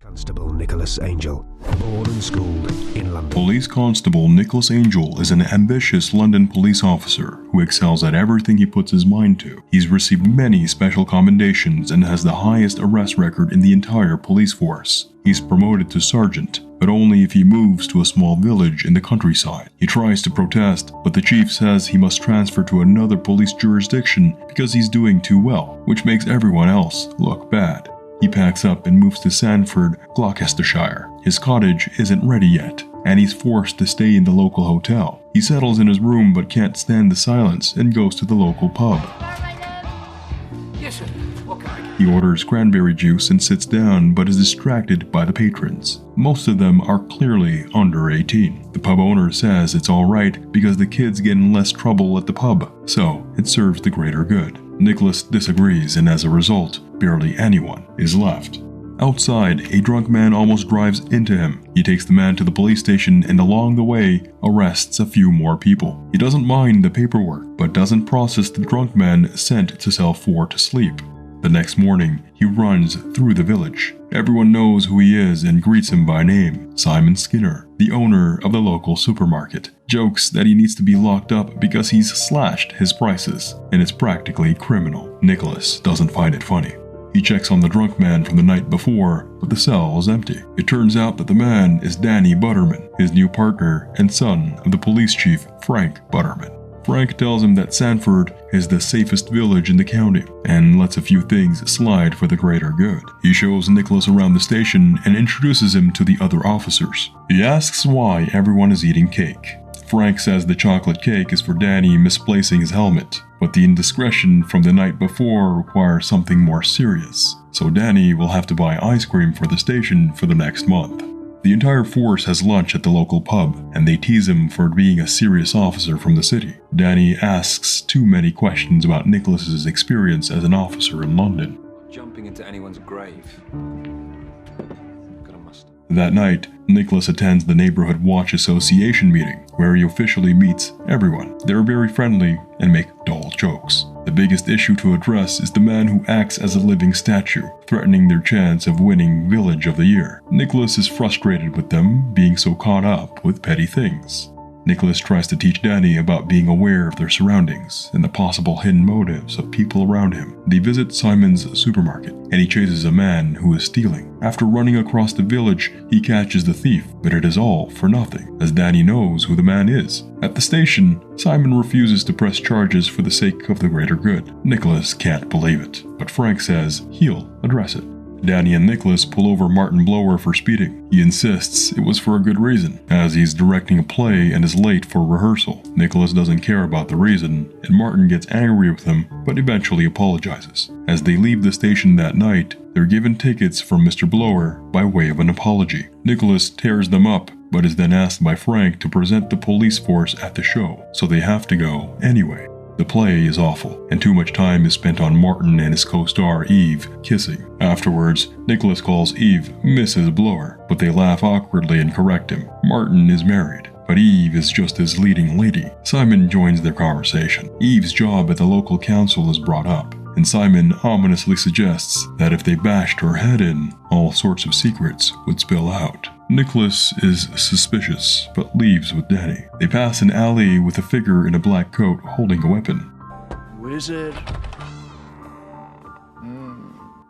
Constable Nicholas Angel, born and schooled in London. Police Constable Nicholas Angel is an ambitious London police officer who excels at everything he puts his mind to. He's received many special commendations and has the highest arrest record in the entire police force. He's promoted to sergeant, but only if he moves to a small village in the countryside. He tries to protest, but the chief says he must transfer to another police jurisdiction because he's doing too well, which makes everyone else look bad. He packs up and moves to Sanford, Gloucestershire. His cottage isn't ready yet, and he's forced to stay in the local hotel. He settles in his room but can't stand the silence and goes to the local pub. Yes, sir. What can I get? He orders cranberry juice and sits down but is distracted by the patrons. Most of them are clearly under 18. The pub owner says it's alright because the kids get in less trouble at the pub, so it serves the greater good. Nicholas disagrees, and as a result, barely anyone is left. Outside, a drunk man almost drives into him. He takes the man to the police station and along the way arrests a few more people. He doesn't mind the paperwork, but doesn't process the drunk man sent to cell 4 to sleep. The next morning, he runs through the village. Everyone knows who he is and greets him by name, Simon Skinner, the owner of the local supermarket. Jokes that he needs to be locked up because he's slashed his prices, and it's practically criminal. Nicholas doesn't find it funny. He checks on the drunk man from the night before, but the cell is empty. It turns out that the man is Danny Butterman, his new partner and son of the police chief, Frank Butterman. Frank tells him that Sanford is the safest village in the county and lets a few things slide for the greater good. He shows Nicholas around the station and introduces him to the other officers. He asks why everyone is eating cake. Frank says the chocolate cake is for Danny misplacing his helmet, but the indiscretion from the night before requires something more serious, so Danny will have to buy ice cream for the station for the next month. The entire force has lunch at the local pub, and they tease him for being a serious officer from the city. Danny asks too many questions about Nicholas's experience as an officer in London. Jumping into anyone's grave. Got a mustard. That night, Nicholas attends the Neighborhood Watch Association meeting, where he officially meets everyone. They're very friendly and make dull jokes. The biggest issue to address is the man who acts as a living statue, threatening their chance of winning Village of the Year. Nicholas is frustrated with them being so caught up with petty things. Nicholas tries to teach Danny about being aware of their surroundings and the possible hidden motives of people around him. They visit Simon's supermarket, and he chases a man who is stealing. After running across the village, he catches the thief, but it is all for nothing, as Danny knows who the man is. At the station, Simon refuses to press charges for the sake of the greater good. Nicholas can't believe it, but Frank says he'll address it. Danny and Nicholas pull over Martin Blower for speeding. He insists it was for a good reason, as he's directing a play and is late for rehearsal. Nicholas doesn't care about the reason, and Martin gets angry with him, but eventually apologizes. As they leave the station that night, they're given tickets from Mr. Blower by way of an apology. Nicholas tears them up, but is then asked by Frank to present the police force at the show, so they have to go anyway. The play is awful, and too much time is spent on Martin and his co-star Eve kissing. Afterwards, Nicholas calls Eve Mrs. Blower, but they laugh awkwardly and correct him. Martin is married, but Eve is just his leading lady. Simon joins their conversation. Eve's job at the local council is brought up, and Simon ominously suggests that if they bashed her head in, all sorts of secrets would spill out. Nicholas is suspicious, but leaves with Danny. They pass an alley with a figure in a black coat holding a weapon. Wizard.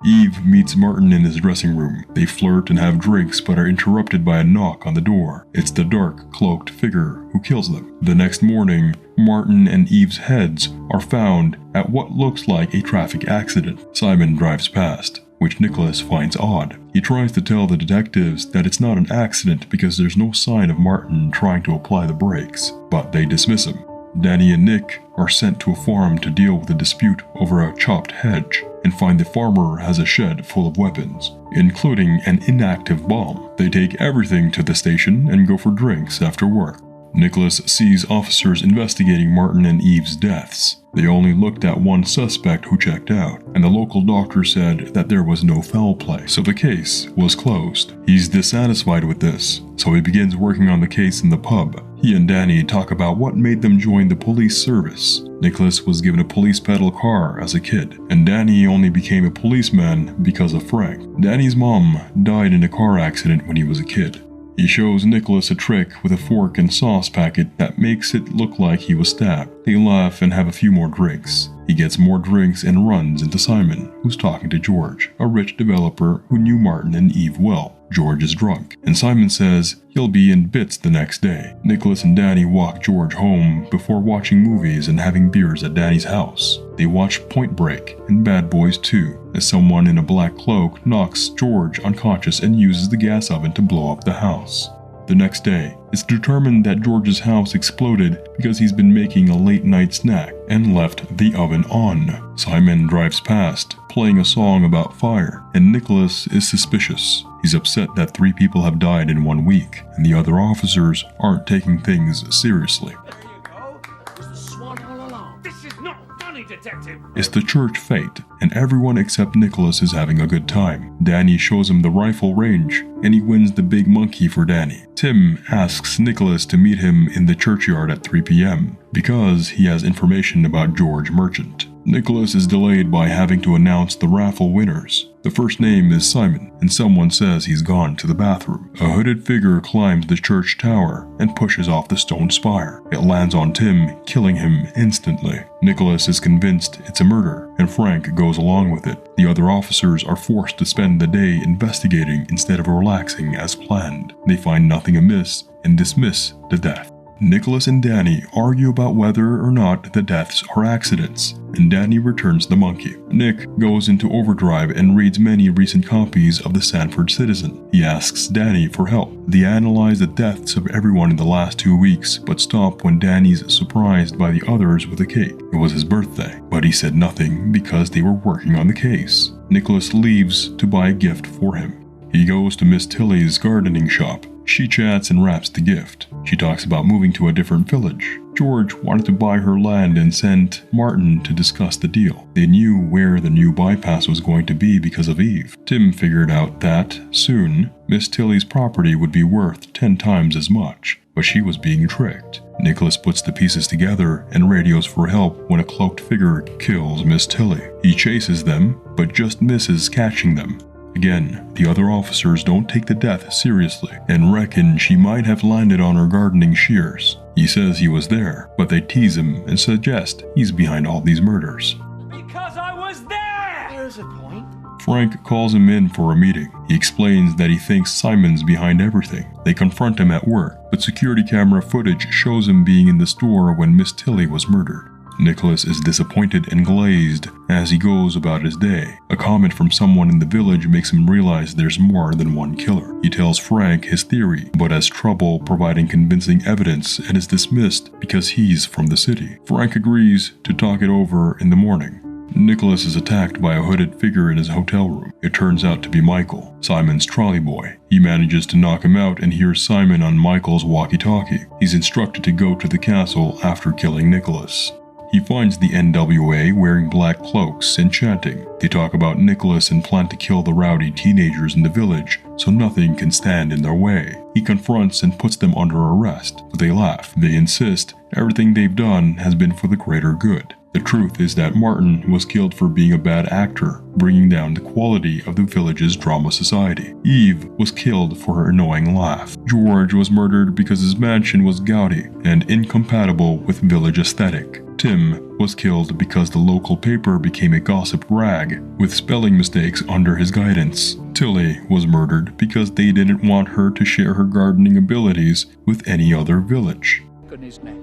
Eve meets Martin in his dressing room. They flirt and have drinks, but are interrupted by a knock on the door. It's the dark, cloaked figure who kills them. The next morning, Martin and Eve's heads are found at what looks like a traffic accident. Simon drives past, which Nicholas finds odd. He tries to tell the detectives that it's not an accident because there's no sign of Martin trying to apply the brakes, but they dismiss him. Danny and Nick are sent to a farm to deal with a dispute over a chopped hedge and find the farmer has a shed full of weapons, including an inactive bomb. They take everything to the station and go for drinks after work. Nicholas sees officers investigating Martin and Eve's deaths. They only looked at one suspect who checked out, and the local doctor said that there was no foul play, so the case was closed. He's dissatisfied with this, so he begins working on the case in the pub. He and Danny talk about what made them join the police service. Nicholas was given a police pedal car as a kid, and Danny only became a policeman because of Frank. Danny's mom died in a car accident when he was a kid. He shows Nicholas a trick with a fork and sauce packet that makes it look like he was stabbed. They laugh and have a few more drinks. He gets more drinks and runs into Simon, who's talking to George, a rich developer who knew Martin and Eve well. George is drunk, and Simon says he'll be in bits the next day. Nicholas and Danny walk George home before watching movies and having beers at Danny's house. They watch Point Break and Bad Boys 2 as someone in a black cloak knocks George unconscious and uses the gas oven to blow up the house. The next day, it's determined that George's house exploded because he's been making a late-night snack and left the oven on. Simon drives past, playing a song about fire, and Nicholas is suspicious. He's upset that 3 people have died in 1 week, and the other officers aren't taking things seriously. There you go. It was the swan all along. This is not funny, Detective. It's the church fete, and everyone except Nicholas is having a good time. Danny shows him the rifle range, and he wins the big monkey for Danny. Tim asks Nicholas to meet him in the churchyard at 3 p.m. because he has information about George Merchant. Nicholas is delayed by having to announce the raffle winners. The first name is Simon, and someone says he's gone to the bathroom. A hooded figure climbs the church tower and pushes off the stone spire. It lands on Tim, killing him instantly. Nicholas is convinced it's a murder, and Frank goes along with it. The other officers are forced to spend the day investigating instead of relaxing as planned. They find nothing amiss and dismiss the death. Nicholas and Danny argue about whether or not the deaths are accidents, and Danny returns the monkey. Nick goes into overdrive and reads many recent copies of the Sanford Citizen. He asks Danny for help. They analyze the deaths of everyone in the last 2 weeks, but stop when Danny's surprised by the others with a cake. It was his birthday, but he said nothing because they were working on the case. Nicholas leaves to buy a gift for him. He goes to Miss Tilly's gardening shop. She chats and wraps the gift. She talks about moving to a different village. George wanted to buy her land and sent Martin to discuss the deal. They knew where the new bypass was going to be because of Eve. Tim figured out that, soon, Miss Tilly's property would be worth 10 times as much, but she was being tricked. Nicholas puts the pieces together and radios for help when a cloaked figure kills Miss Tilly. He chases them, but just misses catching them. Again, the other officers don't take the death seriously and reckon she might have landed on her gardening shears. He says he was there, but they tease him and suggest he's behind all these murders. Because I was there! There's a point. Frank calls him in for a meeting. He explains that he thinks Simon's behind everything. They confront him at work, but security camera footage shows him being in the store when Miss Tilly was murdered. Nicholas is disappointed and glazed as he goes about his day. A comment from someone in the village makes him realize there's more than one killer. He tells Frank his theory, but has trouble providing convincing evidence and is dismissed because he's from the city. Frank agrees to talk it over in the morning. Nicholas is attacked by a hooded figure in his hotel room. It turns out to be Michael, Simon's trolley boy. He manages to knock him out and hears Simon on Michael's walkie-talkie. He's instructed to go to the castle after killing Nicholas. He finds the NWA wearing black cloaks and chanting. They talk about Nicholas and plan to kill the rowdy teenagers in the village so nothing can stand in their way. He confronts and puts them under arrest, but they laugh. They insist everything they've done has been for the greater good. The truth is that Martin was killed for being a bad actor, bringing down the quality of the village's drama society. Eve was killed for her annoying laugh. George was murdered because his mansion was gaudy and incompatible with village aesthetic. Tim was killed because the local paper became a gossip rag with spelling mistakes under his guidance. Tilly was murdered because they didn't want her to share her gardening abilities with any other village. On his neck.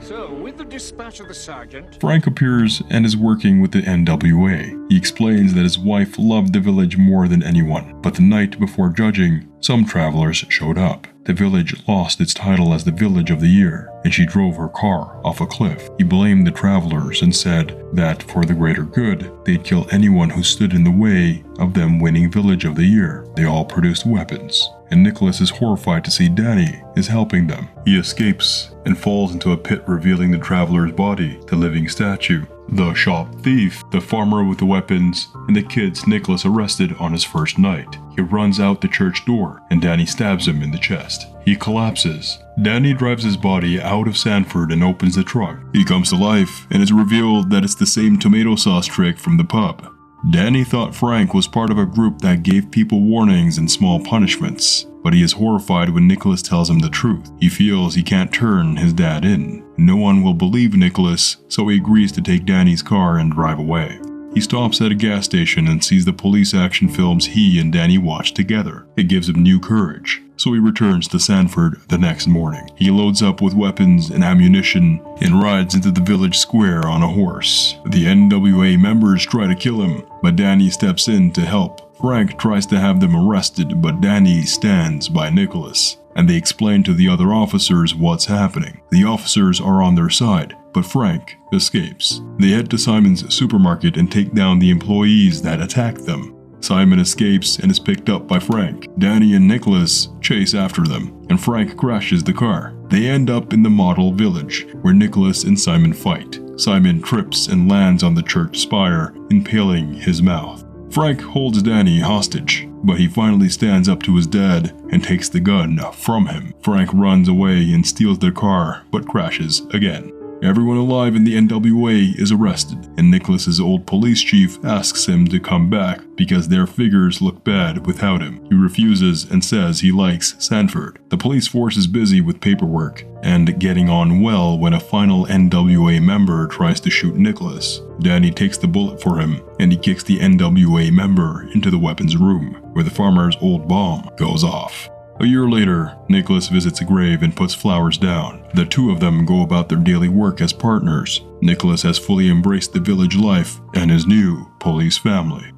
So, with the dispatch of the sergeant... Frank appears and is working with the NWA. He explains that his wife loved the village more than anyone, but the night before judging, Some travelers showed up. The village lost its title as the Village of the Year, and she drove her car off a cliff. He blamed the travelers and said that for the greater good, they'd kill anyone who stood in the way of them winning Village of the Year. They all produced weapons, and Nicholas is horrified to see Danny is helping them. He escapes and falls into a pit, revealing the traveler's body, the living statue, the shop thief, the farmer with the weapons, and the kids Nicholas arrested on his first night. He runs out the church door, and Danny stabs him in the chest. He collapses. Danny drives his body out of Sanford and opens the trunk. He comes to life, and it's revealed that it's the same tomato sauce trick from the pub. Danny thought Frank was part of a group that gave people warnings and small punishments, but he is horrified when Nicholas tells him the truth. He feels he can't turn his dad in. No one will believe Nicholas, so he agrees to take Danny's car and drive away. He stops at a gas station and sees the police action films he and Danny watched together. It gives him new courage, so he returns to Sanford the next morning. He loads up with weapons and ammunition and rides into the village square on a horse. The NWA members try to kill him, but Danny steps in to help. Frank tries to have them arrested, but Danny stands by Nicholas, and they explain to the other officers what's happening. The officers are on their side, but Frank escapes. They head to Simon's supermarket and take down the employees that attacked them. Simon escapes and is picked up by Frank. Danny and Nicholas chase after them, and Frank crashes the car. They end up in the model village, where Nicholas and Simon fight. Simon trips and lands on the church spire, impaling his mouth. Frank holds Danny hostage, but he finally stands up to his dad and takes the gun from him. Frank runs away and steals their car, but crashes again. Everyone alive in the NWA is arrested, and Nicholas's old police chief asks him to come back because their figures look bad without him. He refuses and says he likes Sanford. The police force is busy with paperwork and getting on well when a final NWA member tries to shoot Nicholas. Danny takes the bullet for him, and he kicks the NWA member into the weapons room, where the farmer's old bomb goes off. A year later, Nicholas visits a grave and puts flowers down. The two of them go about their daily work as partners. Nicholas has fully embraced the village life and his new police family.